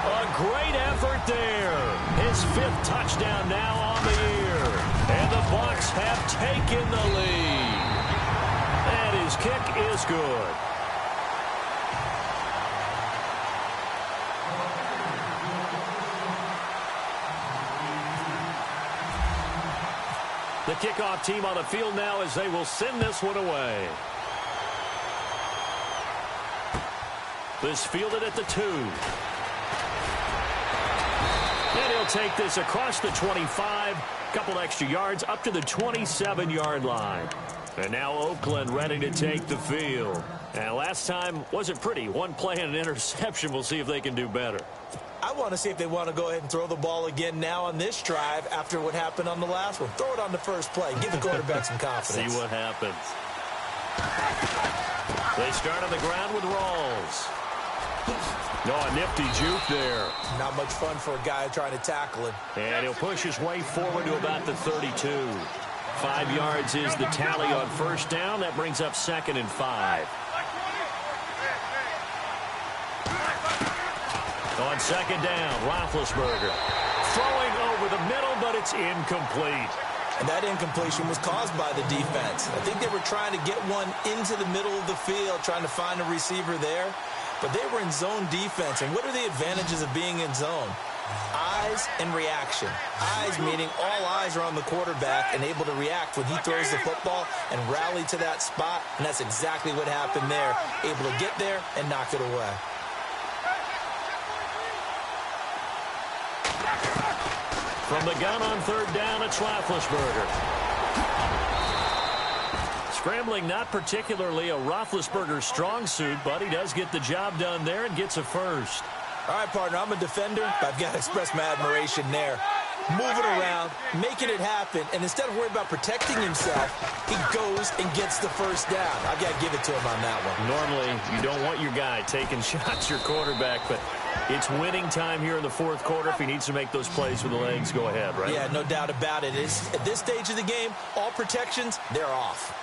A great effort there. His 5th touchdown now on the year. And the Bucs have taken the lead. And his kick is good. The kickoff team on the field now as they will send this one away. This fielded at the 2. And he'll take this across the 25. Couple extra yards up to the 27-yard line. And now Oakland ready to take the field. And last time wasn't pretty. One play and an interception. We'll see if they can do better. I want to see if they want to go ahead and throw the ball again now on this drive after what happened on the last one. Throw it on the first play. Give the quarterback some confidence. See what happens. They start on the ground with Rawls. No, a nifty juke there. Not much fun for a guy trying to tackle him. And he'll push his way forward to about the 32. 5 yards is the tally on first down. That brings up 2nd and 5. On 2nd down, Roethlisberger throwing over the middle, but it's incomplete. And that incompletion was caused by the defense. I think they were trying to get one into the middle of the field, trying to find a receiver there. But they were in zone defense. And what are the advantages of being in zone? Eyes and reaction. Eyes meaning all eyes are on the quarterback and able to react when he throws the football and rally to that spot. And that's exactly what happened there. Able to get there and knock it away. From the gun on 3rd down, it's Roethlisberger. Scrambling not particularly a Roethlisberger strong suit, but he does get the job done there and gets a first. All right, partner, I'm a defender, but I've got to express my admiration there. Moving around, making it happen, and instead of worrying about protecting himself, he goes and gets the first down. I've got to give it to him on that one. Normally, you don't want your guy taking shots, your quarterback, but it's winning time here in the 4th quarter. If he needs to make those plays with the legs, go ahead, right? Yeah, no doubt about it. At this stage of the game, all protections, they're off.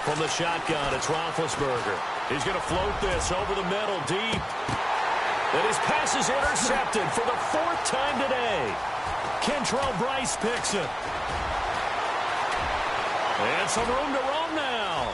From the shotgun, it's Roethlisberger. He's going to float this over the middle, deep. And his pass is intercepted for the 4th time today. Kentrell Bryce picks it. And some room to roam now.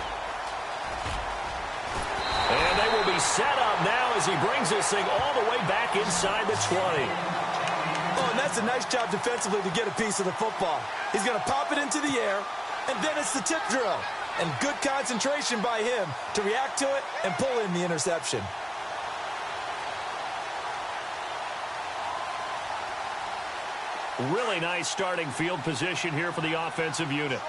And they will be set up now as he brings this thing all the way back inside the 20. Oh, and that's a nice job defensively to get a piece of the football. He's going to pop it into the air, and then it's the tip drill. And good concentration by him to react to it and pull in the interception. Really nice starting field position here for the offensive unit.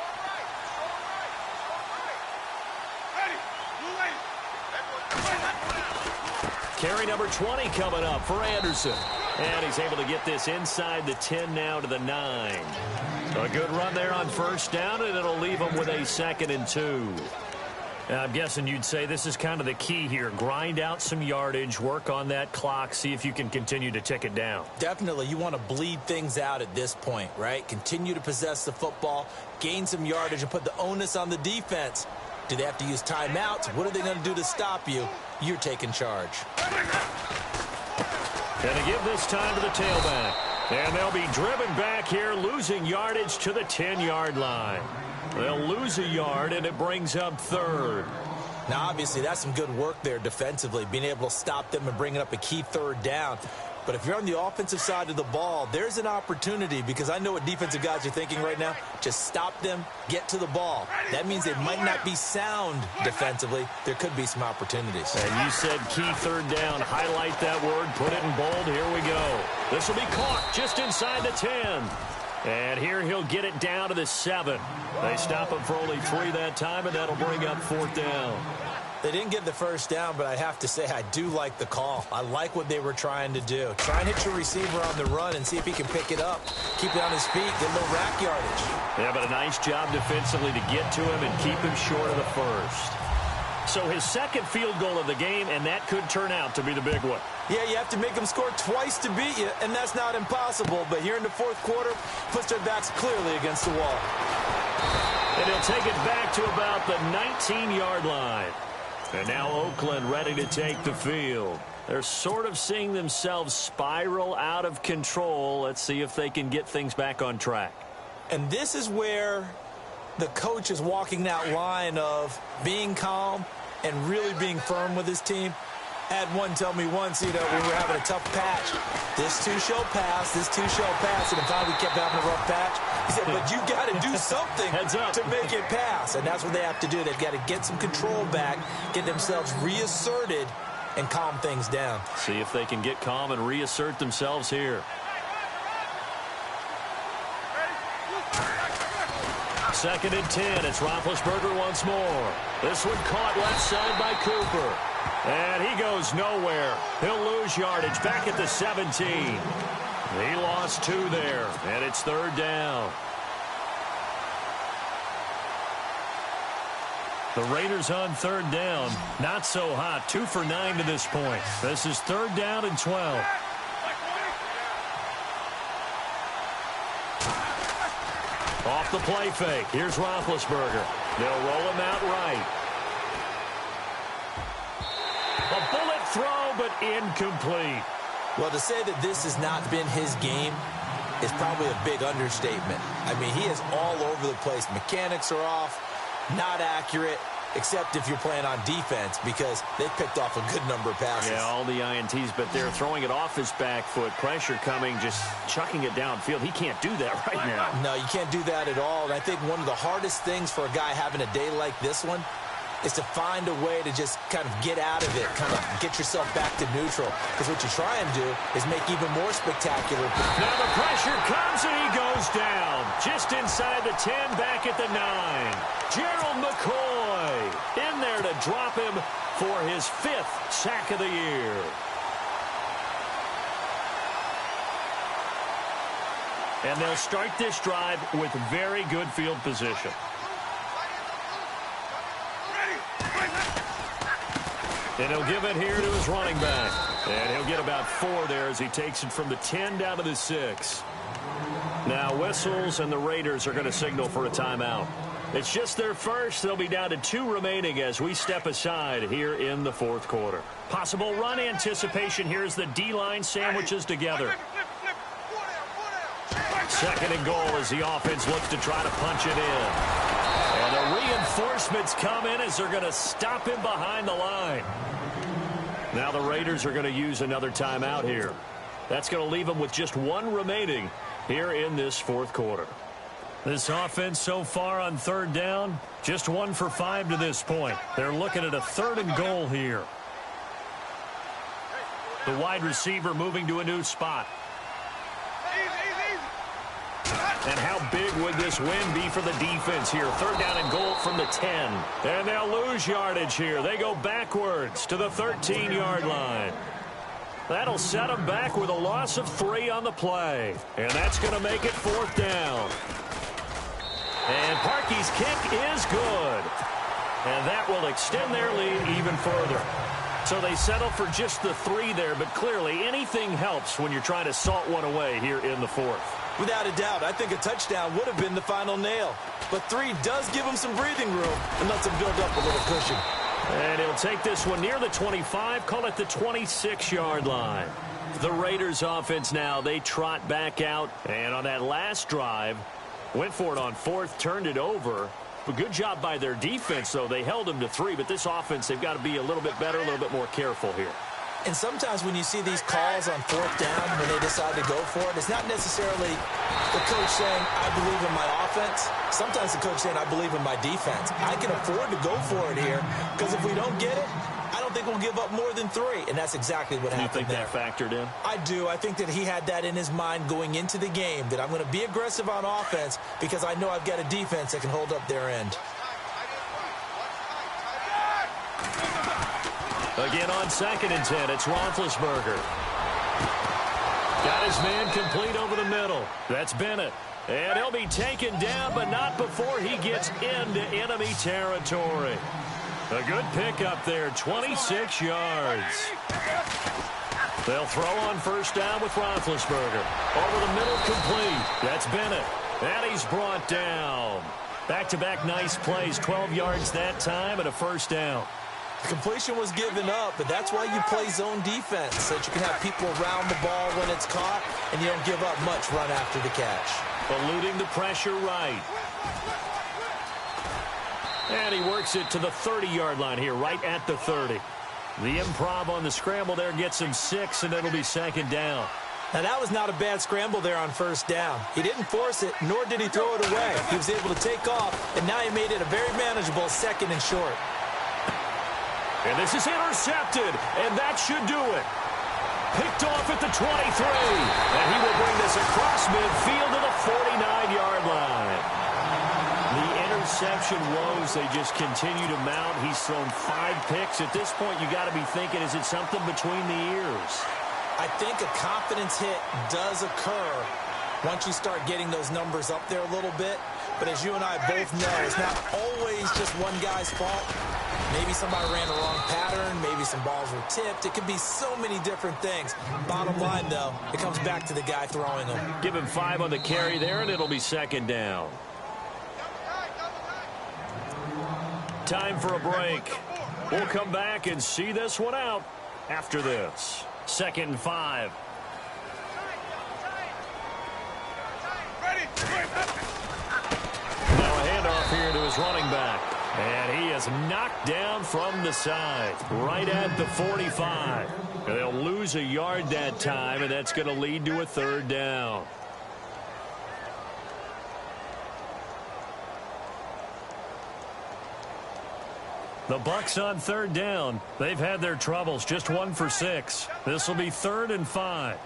Carry number 20 coming up for Anderson. And he's able to get this inside the 10 now to the 9. A good run there on first down, and it'll leave him with a 2nd and 2. I'm guessing you'd say this is kind of the key here. Grind out some yardage, work on that clock, see if you can continue to tick it down. Definitely. You want to bleed things out at this point, right? Continue to possess the football, gain some yardage, and put the onus on the defense. Do they have to use timeouts? What are they going to do to stop you? You're taking charge. Going to give this time to the tailback. And they'll be driven back here, losing yardage to the 10-yard line. They'll lose a yard, and it brings up 3rd. Now, obviously, that's some good work there defensively, being able to stop them and bringing up a key 3rd down. But if you're on the offensive side of the ball, there's an opportunity, because I know what defensive guys are thinking right now. Just stop them, get to the ball. That means they might not be sound defensively. There could be some opportunities. And you said key 3rd down. Highlight that word. Put it in bold. Here we go. This will be caught just inside the 10. And here he'll get it down to the 7. They stop him for only 3 that time, and that'll bring up 4th down. They didn't get the first down, but I have to say I do like the call. I like what they were trying to do. Try and hit your receiver on the run and see if he can pick it up. Keep it on his feet, get a little rack yardage. Yeah, but a nice job defensively to get to him and keep him short of the first. So his 2nd field goal of the game, and that could turn out to be the big one. Yeah, you have to make them score twice to beat you, and that's not impossible. But here in the 4th quarter, puts their backs clearly against the wall. And he'll take it back to about the 19-yard line. And now Oakland ready to take the field. They're sort of seeing themselves spiral out of control. Let's see if they can get things back on track. And this is where the coach is walking that line of being calm and really being firm with his team. I had one tell me once, when we were having a tough patch, this too shall pass, and finally we kept having a rough patch. He said, but you got to do something to make it pass, and that's what they have to do. They've got to get some control back, get themselves reasserted, and calm things down. See if they can get calm and reassert themselves here. Second and 10. It's Roethlisberger once more. This one caught left side by Cooper. And he goes nowhere. He'll lose yardage back at the 17. He lost 2 there, and it's third down. The Raiders on third down. Not so hot. 2 for 9 to this point. This is third down and 12. Off the play fake. Here's Roethlisberger. They'll roll him out right. A bullet throw, but incomplete. Well, to say that this has not been his game is probably a big understatement. I mean, he is all over the place. Mechanics are off, not accurate, except if you're playing on defense, because they picked off a good number of passes. Yeah, all the INTs, but they're throwing it off his back foot. Pressure coming, just chucking it downfield. He can't do that right now. No, you can't do that at all. And I think one of the hardest things for a guy having a day like this one is to find a way to just kind of get out of it, kind of get yourself back to neutral. Because what you try and do is make even more spectacular. Now the pressure comes and he goes down. Just inside the 10, back at the 9. Gerald McCoy in there to drop him for his 5th sack of the year. And they'll start this drive with very good field position. And he'll give it here to his running back. And he'll get about 4 there as he takes it from the 10 down to the 6. Now whistles and the Raiders are going to signal for a timeout. It's just their first. They'll be down to 2 remaining as we step aside here in the 4th quarter. Possible run anticipation. Here's the D-line sandwiches together. Second and goal as the offense looks to try to punch it in. And the reinforcements come in as they're going to stop him behind the line. Now the Raiders are going to use another timeout here. That's going to leave them with just 1 remaining here in this 4th quarter. This offense so far on third down, just 1 for 5 to this point. They're looking at a 3rd and goal here. The wide receiver moving to a new spot. And how big would this win be for the defense here? 3rd down and goal from the 10. And they'll lose yardage here. They go backwards to the 13-yard line. That'll set them back with a loss of 3 on the play. And that's going to make it 4th down. And Parkey's kick is good. And that will extend their lead even further. So they settle for just the 3 there, but clearly anything helps when you're trying to salt one away here in the 4th. Without a doubt, I think a touchdown would have been the final nail. But 3 does give him some breathing room and lets him build up a little cushion. And he'll take this one near the 25, call it the 26-yard line. The Raiders offense now, they trot back out. And on that last drive, went for it on 4th, turned it over. But good job by their defense, though. They held them to 3, but this offense, they've got to be a little bit better, a little bit more careful here. And sometimes when you see these calls on 4th down, when they decide to go for it, it's not necessarily the coach saying, I believe in my offense. Sometimes the coach saying, I believe in my defense. I can afford to go for it here, because if we don't get it, I don't think we'll give up more than 3. And that's exactly what happened there. You think that factored in? I do. I think that he had that in his mind going into the game, that I'm going to be aggressive on offense because I know I've got a defense that can hold up their end. Again on 2nd and 10, it's Roethlisberger. Got his man complete over the middle. That's Bennett. And he'll be taken down, but not before he gets into enemy territory. A good pickup there, 26 yards. They'll throw on 1st down with Roethlisberger. Over the middle, complete. That's Bennett. And he's brought down. Back-to-back nice plays, 12 yards that time and a 1st down. The completion was given up, but that's why you play zone defense, so that you can have people around the ball when it's caught, and you don't give up much run after the catch. Eluding the pressure right. And he works it to the 30-yard line here, right at the 30. The improv on the scramble there gets him 6, and it'll be 2nd down. Now, that was not a bad scramble there on 1st down. He didn't force it, nor did he throw it away. He was able to take off, and now he made it a very manageable 2nd and short. And this is intercepted, and that should do it. Picked off at the 23, and he will bring this across midfield to the 49-yard line. The interception woes, they just continue to mount. He's thrown 5 picks. At this point, you got to be thinking, is it something between the ears? I think a confidence hit does occur once you start getting those numbers up there a little bit. But as you and I both know, it's not always just one guy's fault. Maybe somebody ran the wrong pattern. Maybe some balls were tipped. It could be so many different things. Bottom line, though, it comes back to the guy throwing them. Give him 5 on the carry there, and it'll be second down. Time for a break. We'll come back and see this one out after this. 2nd and 5. Now a handoff here to his running back. And he is knocked down from the side, right at the 45. And they'll lose a yard that time, and that's going to lead to a 3rd down. The Bucs on 3rd down. They've had their troubles, just 1 for 6. This will be 3rd and 5.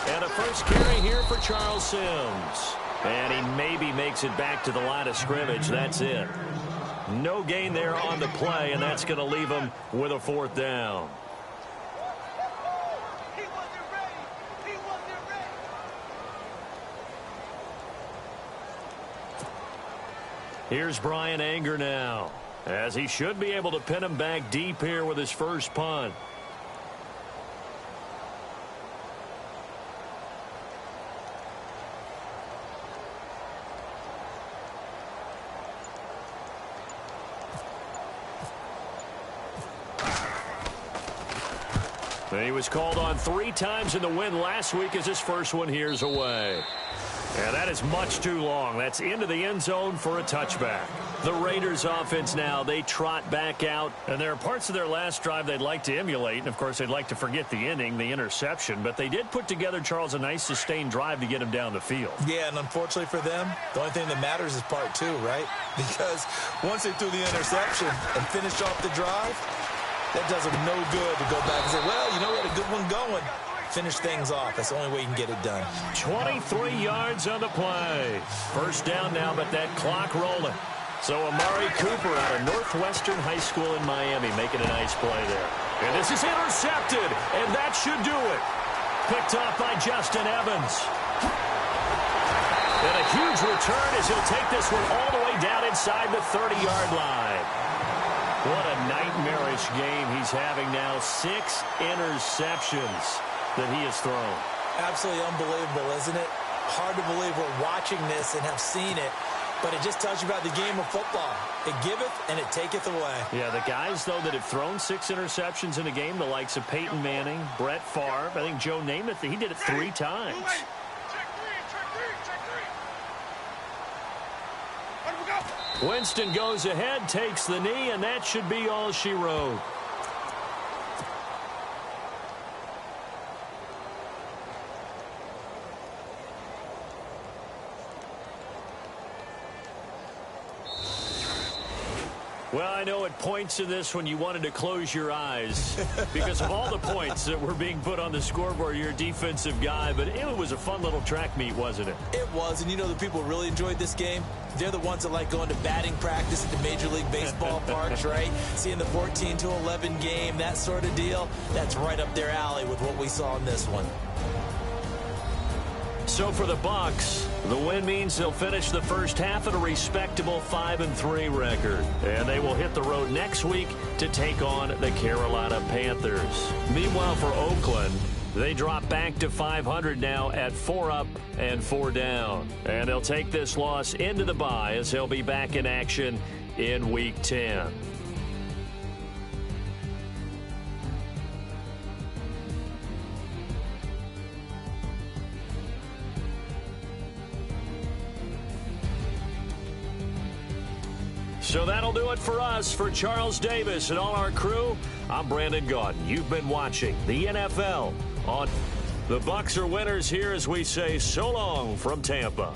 And a first carry here for Charles Sims. And he maybe makes it back to the line of scrimmage. That's it. No gain there on the play, and that's going to leave him with a 4th down. Here's Brian Anger now, as he should be able to pin him back deep here with his first punt. And he was called on 3 times in the win last week as his first one here's away. And that is much too long. That's into the end zone for a touchback. The Raiders offense now, they trot back out. And there are parts of their last drive they'd like to emulate. And, of course, they'd like to forget the inning, the interception. But they did put together, Charles, a nice sustained drive to get him down the field. Yeah, and unfortunately for them, the only thing that matters is part 2, right? Because once they threw the interception and finished off the drive, that does them no good to go back and say, well, you know, we had a good one going. Finish things off. That's the only way you can get it done. 23 yards on the play. First down now, but that clock rolling. So Amari Cooper out of Northwestern High School in Miami making a nice play there. And this is intercepted, and that should do it. Picked off by Justin Evans. And a huge return as he'll take this one all the way down inside the 30-yard line. What a nightmarish game he's having now. 6 interceptions that he has thrown. Absolutely unbelievable, isn't it? Hard to believe we're watching this and have seen it, but it just tells you about the game of football. It giveth and it taketh away. Yeah, the guys, though, that have thrown 6 interceptions in a game, the likes of Peyton Manning, Brett Favre, I think Joe Namath, he did it 3 times. Winston goes ahead, takes the knee, and that should be all she wrote. Well, I know at points in this when you wanted to close your eyes because of all the points that were being put on the scoreboard. You're a defensive guy, but it was a fun little track meet, wasn't it? It was, and you know the people who really enjoyed this game? They're the ones that like going to batting practice at the Major League Baseball parks, right? Seeing the 14-11 game, that sort of deal. That's right up their alley with what we saw in this one. So for the Bucs, the win means they'll finish the first half at a respectable 5-3 record. And they will hit the road next week to take on the Carolina Panthers. Meanwhile, for Oakland, they drop back to 500 now at 4 up and 4 down. And they'll take this loss into the bye as they'll be back in action in Week 10. So that'll do it for us. For Charles Davis and all our crew, I'm Brandon Gaudin. You've been watching the NFL on The Bucs are winners here as we say so long from Tampa.